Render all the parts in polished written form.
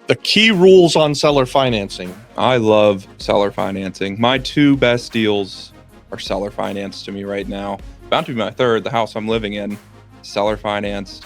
The key rules on seller financing. I love seller financing. My two best deals are seller financed to me right now. About to be my third. The house I'm living in, seller financed,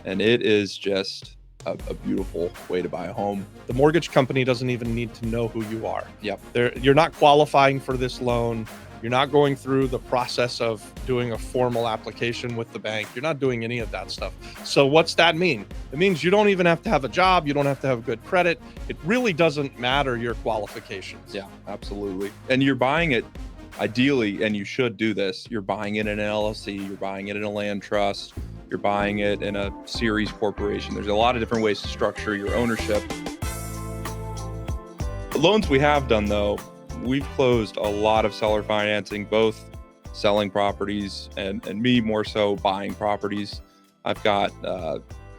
and it is just a beautiful way to buy a home. The mortgage company doesn't even need to know who you are. Yep. You're not qualifying for this loan. You're not going through the process of doing a formal application with the bank. You're not doing any of that stuff. So what's that mean? It means you don't even have to have a job. You don't have to have good credit. It really doesn't matter your qualifications. Yeah, absolutely. And you're buying it, ideally, and you should do this, you're buying it in an LLC, you're buying it in a land trust, you're buying it in a series corporation. There's a lot of different ways to structure your ownership. The loans we have done, though, we've closed a lot of seller financing, both selling properties and me more so buying properties. I've got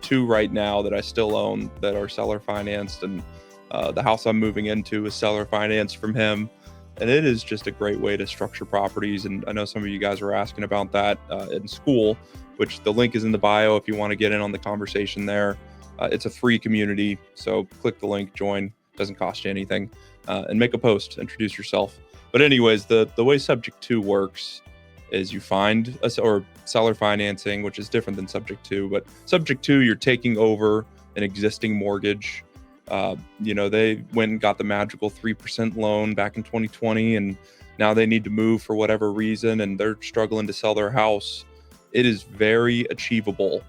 two right now that I still own that are seller financed, and the house I'm moving into is seller financed from him. And it is just a great way to structure properties. And I know some of you guys were asking about that in school, which the link is in the bio if you want to get in on the conversation there. It's a free community, so click the link, join. Doesn't cost you anything, and make a post, introduce yourself. But anyways, the way Subject 2 works is you find or seller financing, which is different than Subject 2. But Subject 2, you're taking over an existing mortgage. They went and got the magical 3% loan back in 2020, and now they need to move for whatever reason, and they're struggling to sell their house. It is very achievable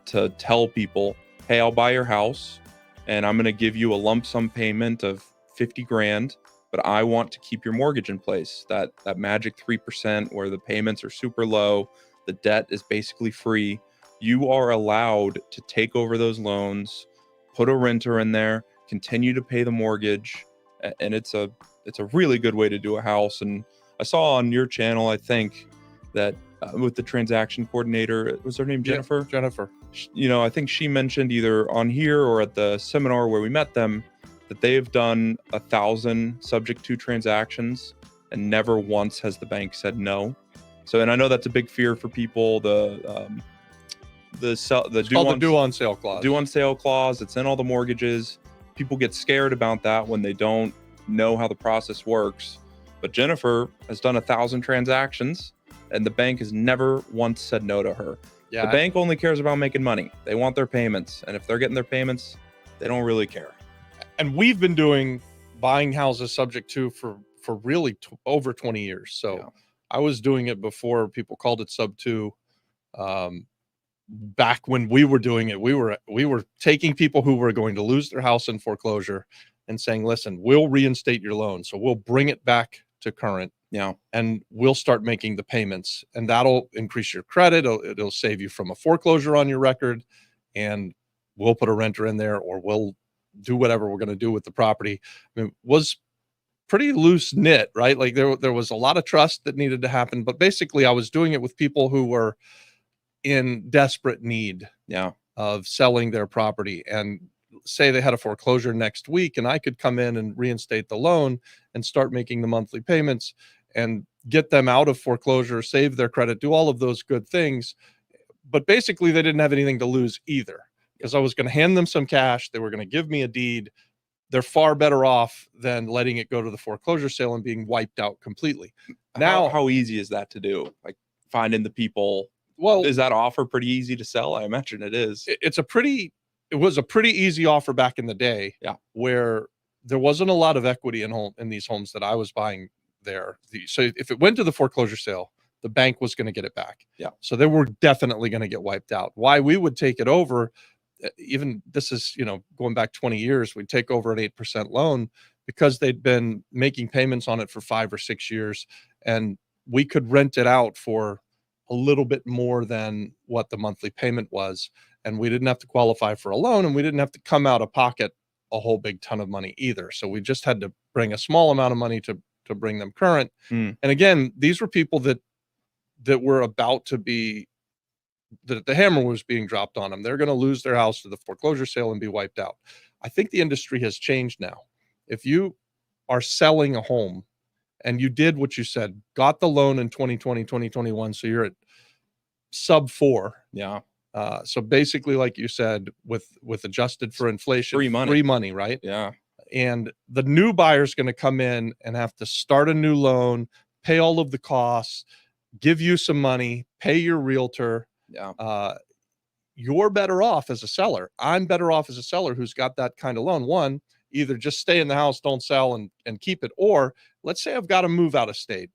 to tell people, hey, I'll buy your house, and I'm going to give you a lump sum payment of 50 grand, but I want to keep your mortgage in place. That magic 3% where the payments are super low, the debt is basically free. You are allowed to take over those loans, put a renter in there, continue to pay the mortgage, and it's a really good way to do a house. And I saw on your channel, I think, that with the transaction coordinator, was her name Jennifer? Yeah, Jennifer. I think she mentioned either on here or at the seminar where we met them that they have done 1,000 Subject 2 transactions, and never once has the bank said no. So, and I know that's a big fear for people. The due on sale clause. Due on sale clause. It's in all the mortgages. People get scared about that when they don't know how the process works. But Jennifer has done 1,000 transactions, and the bank has never once said no to her. Yeah, the bank only cares about making money. They want their payments, and if they're getting their payments, they don't really care. And we've been buying houses Subject 2 for really over 20 years. So yeah. I was doing it before people called it Sub 2. Back when we were doing it, we were taking people who were going to lose their house in foreclosure and saying, listen, we'll reinstate your loan. So we'll bring it back to current. Yeah. And we'll start making the payments, and that'll increase your credit. It'll save you from a foreclosure on your record, and we'll put a renter in there, or we'll do whatever we're going to do with the property. I mean, it was pretty loose knit, right? Like there was a lot of trust that needed to happen, but basically I was doing it with people who were in desperate need of selling their property, and say they had a foreclosure next week, and I could come in and reinstate the loan and start making the monthly payments and get them out of foreclosure, save their credit, do all of those good things. But basically they didn't have anything to lose either, because I was going to hand them some cash. They were going to give me a deed. They're far better off than letting it go to the foreclosure sale and being wiped out completely. Now, how easy is that to do? Like finding the people? Well, is that offer pretty easy to sell? I imagine it is. It was a pretty easy offer back in the day. Yeah, where there wasn't a lot of equity in these homes that I was buying there. So if it went to the foreclosure sale, the bank was going to get it back. Yeah. So they were definitely going to get wiped out. Why we would take it over, even this is, going back 20 years, we'd take over an 8% loan because they'd been making payments on it for 5 or 6 years, and we could rent it out for a little bit more than what the monthly payment was. And we didn't have to qualify for a loan, and we didn't have to come out of pocket a whole big ton of money either. So we just had to bring a small amount of money to bring them current. And again, these were people that were about to be, that the hammer was being dropped on them. They're going to lose their house to the foreclosure sale and be wiped out. I think the industry has changed now. If you are selling a home and you did what you said, got the loan in 2020, 2021, so you're at sub 4. Yeah. So basically, like you said, with adjusted for inflation, free money, right? Yeah. And the new buyer's going to come in and have to start a new loan, pay all of the costs, give you some money, pay your realtor. Yeah. You're better off as a seller. I'm better off as a seller who's got that kind of loan. One, either just stay in the house, don't sell, and keep it. Or let's say I've got to move out of state.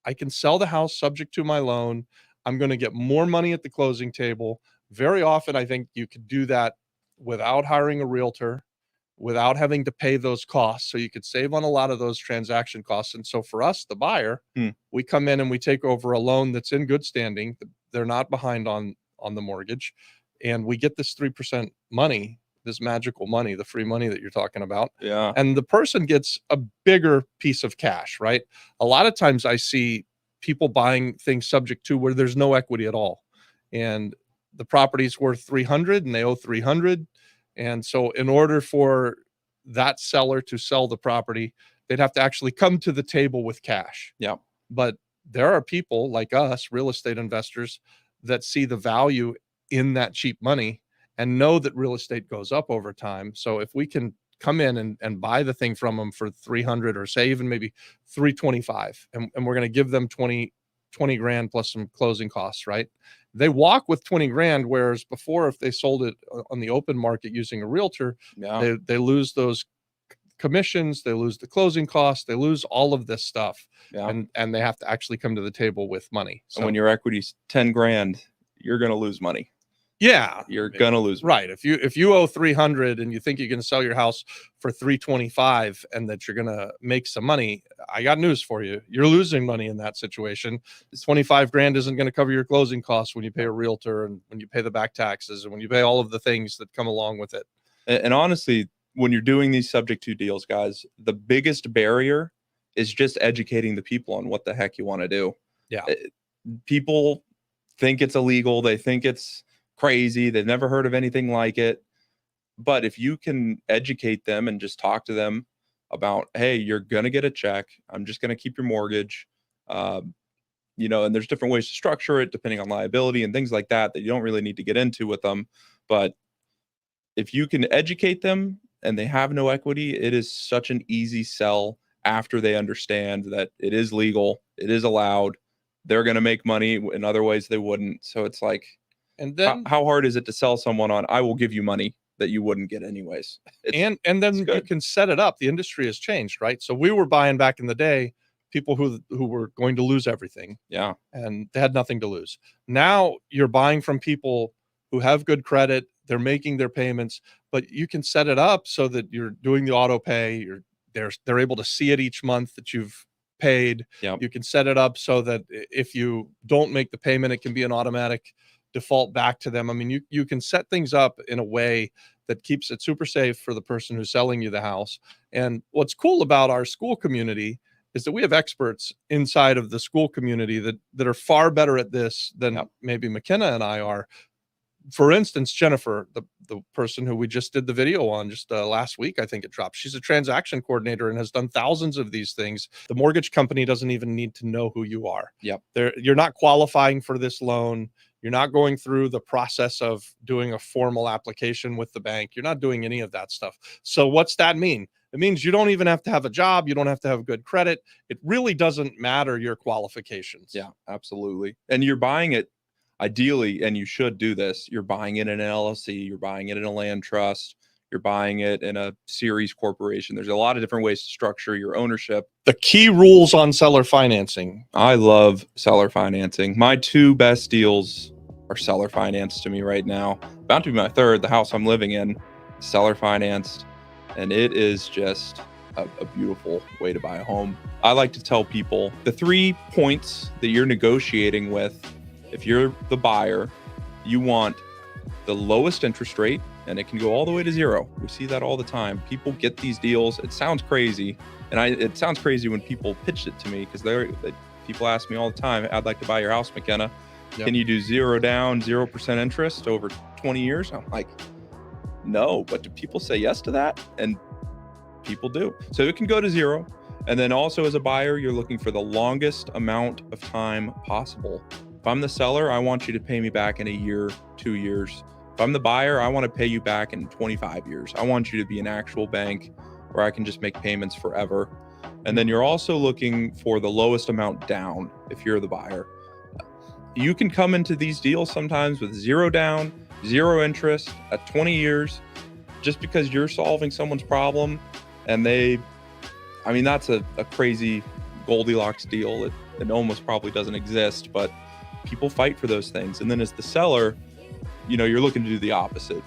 I can sell the house subject to my loan. I'm going to get more money at the closing table. Very often, I think you could do that without hiring a realtor, without having to pay those costs. So you could save on a lot of those transaction costs. And so for us, the buyer, we come in and we take over a loan that's in good standing. They're not behind on the mortgage. And we get this 3% money, this magical money, the free money that you're talking about. Yeah. And the person gets a bigger piece of cash, right? A lot of times I see people buying things subject to where there's no equity at all. And the property's worth 300 and they owe 300. And so in order for that seller to sell the property, they'd have to actually come to the table with cash. Yeah. But there are people like us, real estate investors, that see the value in that cheap money and know that real estate goes up over time. So if we can come in and buy the thing from them for 300 or say even maybe 325, and we're going to give them 20 grand plus some closing costs, right? They walk with 20 grand. Whereas before, if they sold it on the open market using a realtor, they lose those commissions, they lose the closing costs, they lose all of this stuff. And they have to actually come to the table with money. So and when your equity's 10 grand, you're going to lose money. Yeah, you're going to lose money. Right. If you owe 300 and you think you can sell your house for 325 and that you're going to make some money, I got news for you. You're losing money in that situation. 25 grand isn't going to cover your closing costs when you pay a realtor and when you pay the back taxes and when you pay all of the things that come along with it. And honestly, when you're doing these subject to deals, guys, the biggest barrier is just educating the people on what the heck you want to do. Yeah. People think it's illegal. They think it's crazy. They've never heard of anything like it. But if you can educate them and just talk to them about, hey, you're going to get a check. I'm just going to keep your mortgage. And there's different ways to structure it depending on liability and things like that you don't really need to get into with them. But if you can educate them and they have no equity, it is such an easy sell after they understand that it is legal, it is allowed. They're going to make money in other ways they wouldn't. So it's like, and then how hard is it to sell someone on, I will give you money that you wouldn't get anyways? And then you can set it up. The industry has changed, right? So we were buying back in the day people who were going to lose everything. Yeah. And they had nothing to lose. Now you're buying from people who have good credit. They're making their payments, but you can set it up so that you're doing the auto pay. They're able to see it each month that you've paid. Yep. You can set it up so that if you don't make the payment, it can be an automatic default back to them. I mean, you can set things up in a way that keeps it super safe for the person who's selling you the house. And what's cool about our school community is that we have experts inside of the school community that are far better at this than maybe McKenna and I are. For instance, Jennifer, the person who we just did the video on just last week, I think it dropped. She's a transaction coordinator and has done thousands of these things. The mortgage company doesn't even need to know who you are. Yep. You're not qualifying for this loan. You're not going through the process of doing a formal application with the bank. You're not doing any of that stuff. So what's that mean? It means you don't even have to have a job. You don't have to have good credit. It really doesn't matter your qualifications. Yeah, absolutely. And you're buying it ideally, and you should do this. You're buying it in an LLC. You're buying it in a land trust. You're buying it in a series corporation. There's a lot of different ways to structure your ownership. The key rules on seller financing. I love seller financing. My two best deals are seller financed to me right now. About to be my third. The house I'm living in, seller financed. And it is just a beautiful way to buy a home. I like to tell people the 3 points that you're negotiating with. If you're the buyer, you want the lowest interest rate, and it can go all the way to 0. We see that all the time. People get these deals. It sounds crazy. And it sounds crazy when people pitch it to me, because people ask me all the time, I'd like to buy your house, McKenna. Yep. Can you do 0 down, 0% interest over 20 years? I'm like, no, but do people say yes to that? And people do. So it can go to 0. And then also as a buyer, you're looking for the longest amount of time possible If I'm the seller, I want you to pay me back in a year, 2 years. If I'm the buyer, I want to pay you back in 25 years. I want you to be an actual bank where I can just make payments forever. And then you're also looking for the lowest amount down if you're the buyer. You can come into these deals sometimes with 0 down, 0 interest at 20 years, just because you're solving someone's problem. And that's a crazy Goldilocks deal. It almost probably doesn't exist, but people fight for those things. And then as the seller, you're looking to do the opposite.